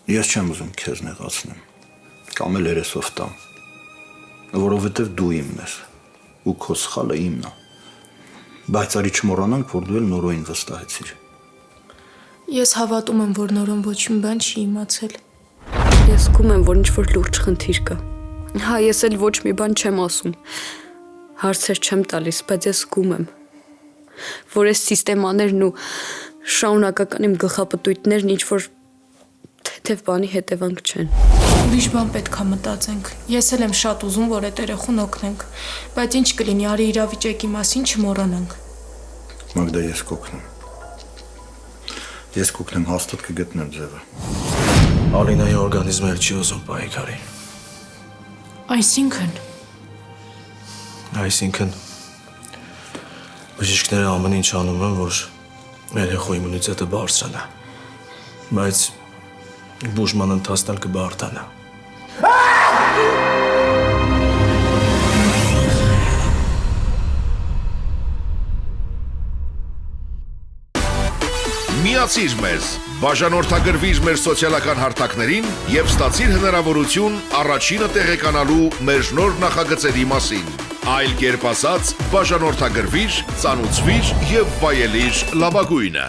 Ես չեմ ուզում քեզ նեղացնեմ, կամ էլ երեսով տամ, որովհետև դու իմն ես, ու քո սխալը իմն է, բայց արի չմոռանանք, որ դու էլ նորոյին վստահեցիր։ Ես հավատում եմ, որ նորոն ոչ մի բան չի իմացել։ Ես զգում եմ, որ ինչ-որ լուրջ խնդիր կա։ Հա, ես էլ ոչ մի բան չեմ ասում, հարցեր չեմ տալիս, բայց ես զգում եմ, որ այս սիստեմաներն ու շարունակական իմ գլխապտույտներն ինչ-որ թեթև բանի հետևանք չեն։ Ուրիշ բան պետք է մտածենք։ Ես էլ եմ շատ ուզում, որ այդ երեխուն օգնենք, բայց ինչ կլինի, արի իրավիճակի մասին չմոռանանք։ Մագդա, ես կօգնեմ։ Ես կօգնեմ, հաստատ կգտնեմ ձևը։ Ալինայի օրգանիզմը էլ չի ուզում պայքարի։ Այսինքն բժիշկները ամեն ինչ անում են, որ երեխու իմունիտետը բարձրանա, բայց բուժման ընթացն էլ կբարդանա։ Միացիր մեզ, բաժանորդագրվիր մեր սոցիալական հարթակներին և ստացիր հնարավորություն առաջինը տեղեկանալու մեր նոր նախագծերի մասին։ Այլ կերպ ասած, բաժանորդագրվիր, ծանուցվիր և վայելիր լավագույնը։